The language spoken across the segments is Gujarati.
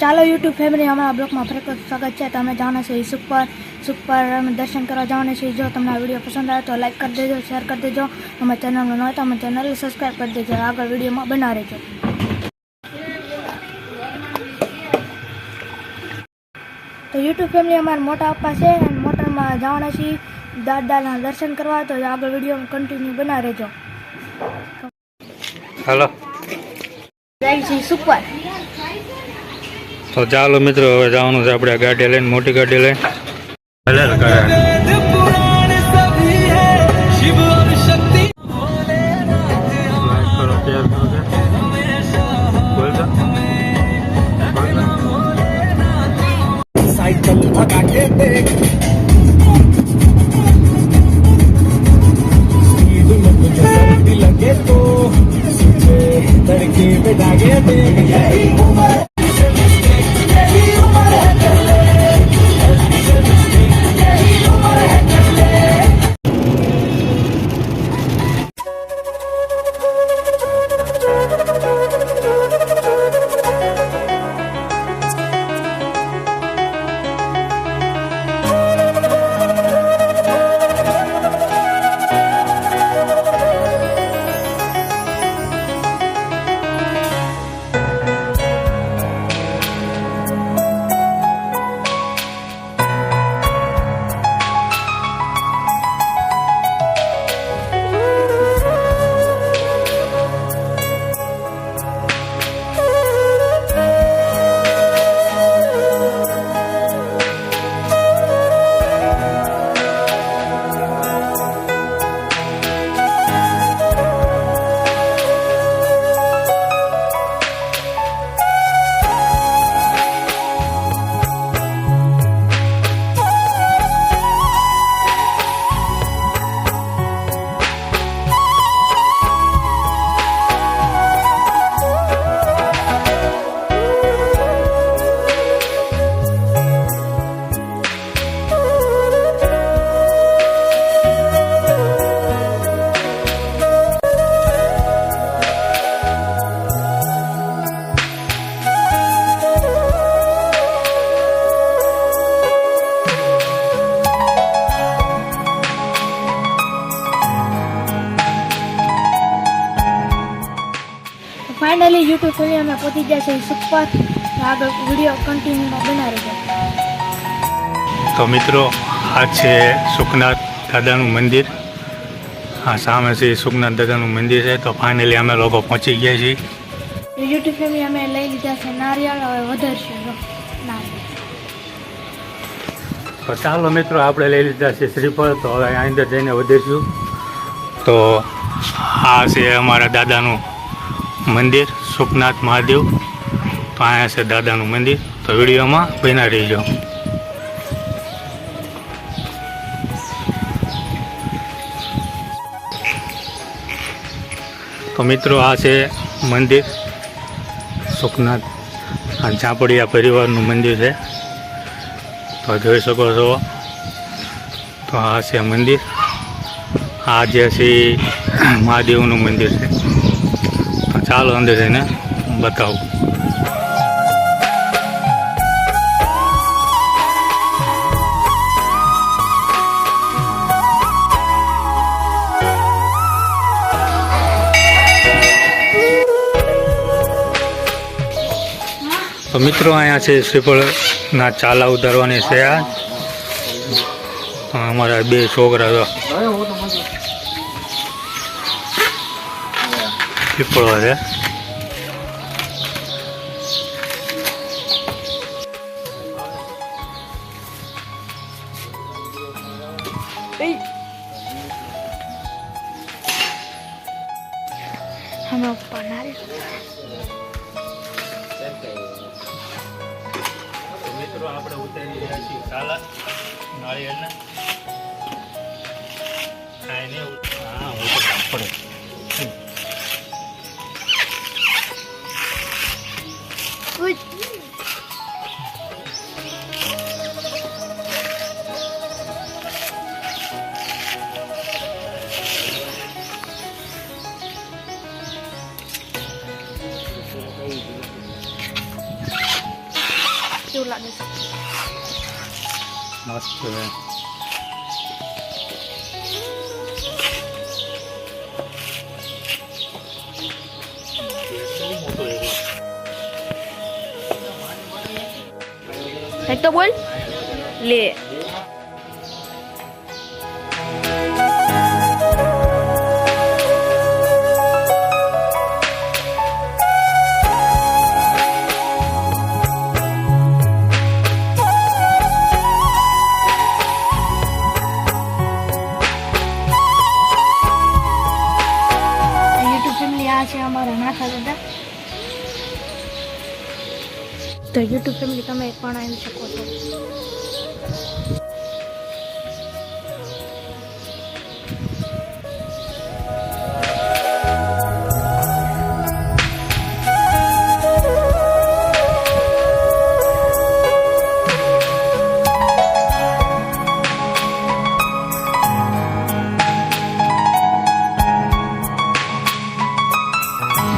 ચાલો યુટ્યુબ ફેમિલી, અમારા બ્લોગમાં ફરી સ્વાગત છે. તમે જાણો છો સુપર અમે દર્શન કરવા જવાના છીએ. જો તમને આ વિડીયો પસંદ આવે તો લાઈક કરી દેજો, શેર કરી દેજો. અમારી ચેનલમાં ન હોય તો અમે ચેનલ સબસ્ક્રાઈબ કરી દેજો. આગળ વિડીયોમાં બના રહેજો. તો યુટ્યુબ ફેમિલી, અમારા મોટા પપ્પા છે અને મોટરમાં જવાના છીએ દાદાના દર્શન કરવા. તો આગળ વિડીયોમાં કન્ટિન્યુ બના રહેજો. હાલો જાય છે સુપર. તો ચાલો મિત્રો, હવે જવાનું છે આપણે ગાડી લઈને, મોટી ગાડી લઈને. साइकिल भगा के देख, स्पीड में तुझे सर्दी लगे तो तुझे तड़के में जागे देख. यही उम्र ફાઇનલી યુટ્યુબ ફેમિલી અમે પહોંચી ગયા છે સુપર. આગળ વિડીયો કન્ટિન્યુ બના રહેજો. તો મિત્રો, આ છે સુખનાથ દાદાનું મંદિર. આ સામે છે સુખનાથ દાદાનું મંદિર છે. તો ફાઇનલી અમે લોકો પહોંચી ગયા છીએ. યુટ્યુબ ફેમિલી અમે લઈ લીધા છે નારિયેળ. હવે વધારશું નારિયેળ. તો ચાલો મિત્રો, આપણે લઈ લીધા છે શ્રીફળ. તો હવે અંદર જઈને વધીશું. તો આ છે અમારા દાદાનું મંદિર, સુખનાથ મહાદેવ. તો અહીંયા છે દાદાનું મંદિર. તો વિડીયોમાં બના રહીજો. તો મિત્રો, આ છે મંદિર સુખનાથ. આ ઝાપડિયા પરિવારનું મંદિર છે. તો જોઈ શકો છો. તો આ છે મંદિર. આ જે છે મહાદેવનું મંદિર છે. તો ચાલો અંદર જઈને બતાવું. તો મિત્રો, અહીંયા છે શ્રીફળના ચાલા ઉતારવાની છે. આ અમારા બે છોકરા તો શ્રીફળો છે. અમે ઉપર નારિયેળ. મિત્રો, આપણે ઉતારી રહ્યા છીએ ચાલા નાળિયેરના. હા, પડે. કેવું લાગે છે? મસ્ત છે. કંઈક તો બોલ લે. છે અમારા નાથા દાદા. તો યુટ્યુબ ફેમિલી તમે પણ આવી શકો છો.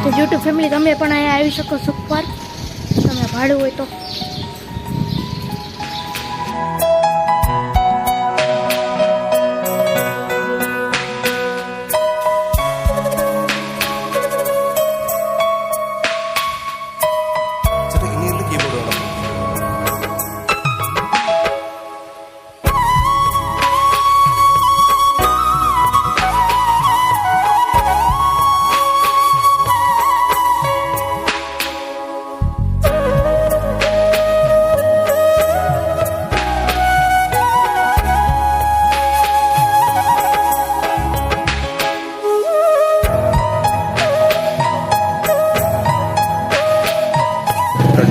તો યુટ્યુબ ફેમિલી તમે પણ અહીંયા આવી શકો સુખ પર, તમે ભાડું હોય તો.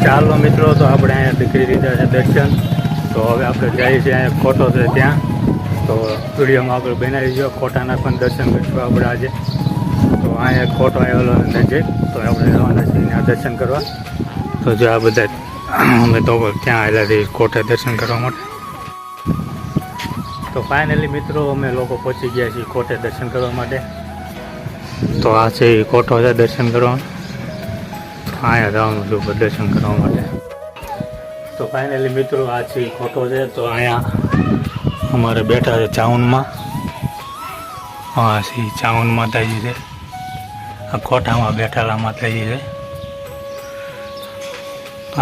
ચાલો મિત્રો, તો આપણે અહીંયાથી કરી દીધા છે દર્શન. તો હવે આપણે જઈએ છીએ અહીંયા ખોટો છે ત્યાં. તો વિડીયોમાં આગળ બનાવી દો. ખોટાના પણ દર્શન કરીશું આપણે આજે. તો અહીંયા ખોટો આવેલો નજીક, તો આપણે જવાના છીએ ત્યાં દર્શન કરવા. તો જો આ બધા અમે તો ક્યાં આવેલા છીએ ખોટે દર્શન કરવા માટે. તો ફાઇનલી મિત્રો અમે લોકો પહોંચી ગયા છીએ ખોટે દર્શન કરવા માટે. તો આ છે એ ખોટો છે દર્શન કરવા. અહીંયા જવાનું છું દર્શન કરવા માટે. તો ફાઇનલી મિત્રો આ છે ખોટો છે. તો અહીંયા અમારે બેઠા છે ચાઉનમાં. હા છે ચાઉન માતાજી છે. આ ખોટામાં બેઠેલા માતાજી છે.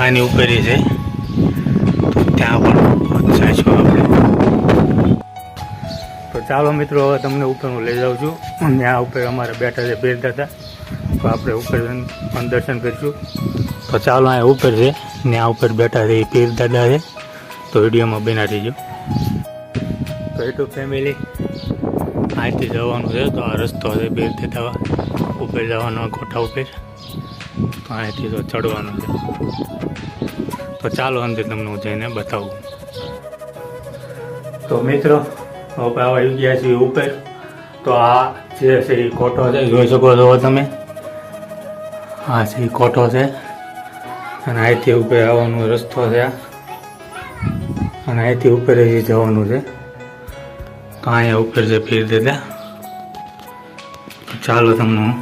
આની ઉપર છે. તો ત્યાં પણ જઈશું આપણે. તો ચાલો મિત્રો, હવે તમને ઉપર હું લઈ જાઉં છું. ત્યાં ઉપર અમારે બેઠા છે પીર દાદા. તો આપણે ઉપર પણ દર્શન કરીશું. તો ચાલો અહીંયા ઉપર છે, ત્યાં ઉપર બેઠા છે એ પીર દાદા છે. તો વિડીયોમાં બનાવી દેજો. તો યુટ્યુબ ફેમિલી અહીંથી જવાનું છે. તો આ રસ્તો છે પીર દાદા ઉપર જવાનો, ખોટા ઉપર. તો અહીંથી તો ચડવાનું છે. તો ચાલો અંદર તમને હું જઈને બતાવું. તો મિત્રો હવે આવી ગયા છીએ ઉપર. તો આ જે છે એ ખોટો છે, જોઈ શકો છો તમે. આ છે એ ખોટો છે. અને અહીંથી ઉપર આવવાનો રસ્તો છે. અને અહીંથી ઉપર જવાનું છે. તો અહીંયા ઉપર છે પીર દાદા. ચાલો તમને હું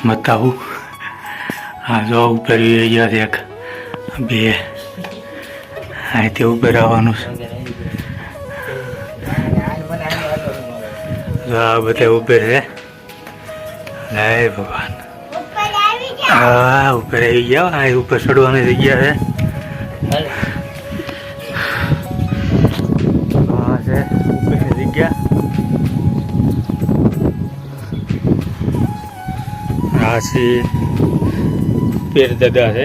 બતાવું. હા જો ઉપર ગયા છે એક બે. અહીંથી ઉપર આવવાનું છે. આ બધા ઉપર છે. હે ભગવાન, હા ઉપર આવી ગયા. આ ઉપર ચડવાની જગ્યા છે. હા છે ઉપરની જગ્યા. આ છે પીર દાદા છે.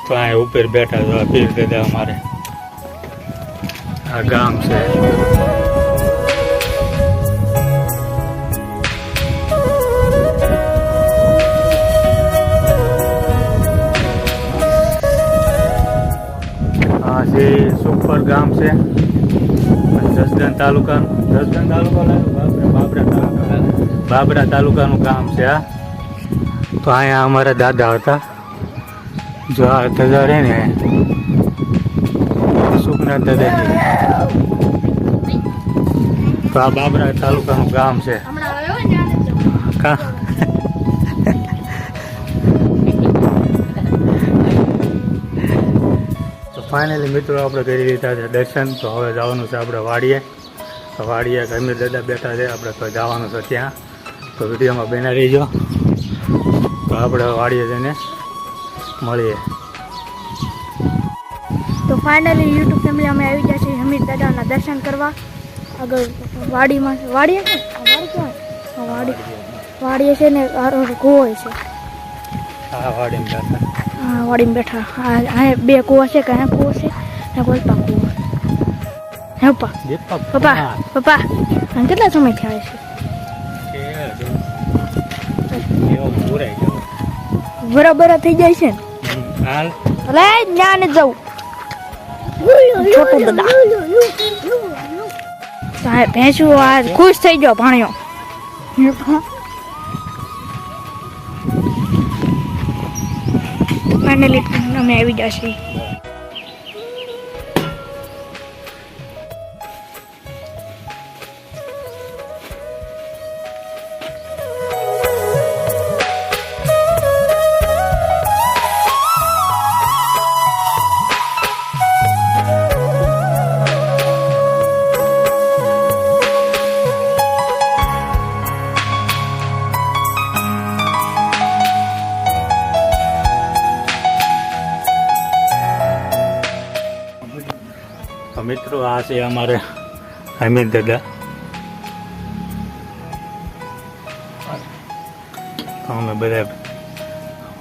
તો આ ઉપર બેઠા છો. આ પીર દાદા અમારે. આ ગામ છે. જે સુખપર ગામ છે, જસદણ તાલુકાનું બાબરા તાલુકાનું ગામ છે આ. તો અહીંયા અમારા દાદા હતા. જો આ દાદા રહે ને સુખનાથ દાદાજી. તો આ બાબરા તાલુકાનું ગામ છે. કા ફાઇનલી મિત્રો આપણે કરી લીધા છે દર્શન. તો હવે જવાનું છે આપણે વાડીએ. તો વાડીએ ગમે દાદા બેઠા છે, આપણે તો જવાનું છે ત્યાં. તો વિડીયોમાં બના રહીજો. તો આપણે વાડીએ જઈને મળીએ. તો ફાઇનલી યુટ્યુબ ફેમિલી અમે આવી ગયા છીએ હમીર દાદાના દર્શન કરવા. આગળ વાડીમાં વાડીએ છે વાડીએ છે ને કૂવો છે. હા વાડીમાં બેઠા. હા વાડીમાં બેઠા. હા બે કૂવા છે કે કૂવો છે ને બોલપા કૂવો. હે પપ્પા પપ્પા આમ કેટલા સમયથી આવે છે? બરાબર થઈ જાય છે ને. અલે ત્યાં ને જવું છોટો દાદા. ભેંસું આ ખુશ થઈ ગયો ભાણ્યો. ફાઇનલી અમે આવી ગયા છીએ. તો મિત્રો આ છે અમારે હમીર દાદા. તો અમે બધા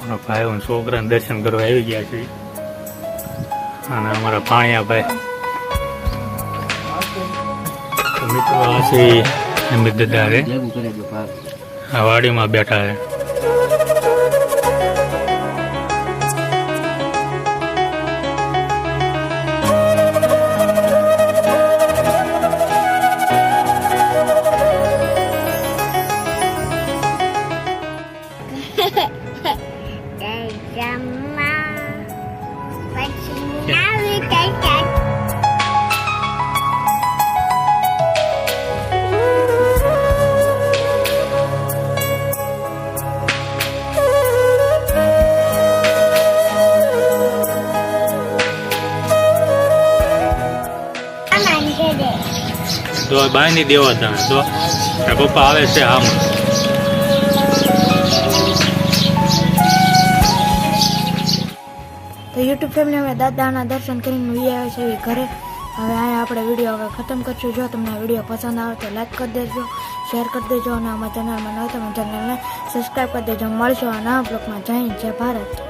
અમારા ભાઈઓ છોકરાને દર્શન કરવા આવી ગયા છીએ. અને અમારા ભાણિયા ભાઈ. તો મિત્રો આ છે હમીર દાદા રે આ વાડીમાં બેઠા છે. તો બાંધી દેવા તમે તો પપ્પા આવે છે આમ. તો યુટ્યુબ ફેમિલી અમે દાદાના દર્શન કરીને વી આવે છે ઘરે. હવે અહીંયા આપણે વિડીયો હવે ખતમ કરશું. જો તમને આ વિડીયો પસંદ આવે તો લાઈક કરી દેજો, શેર કરી દેજો અને અમારા ચેનલમાં ન હોય તો અમારા ચેનલને સબસ્ક્રાઈબ કરી દેજો. મળશું આ નવા બ્લોગમાં. જય હિન્દ, જય ભારત.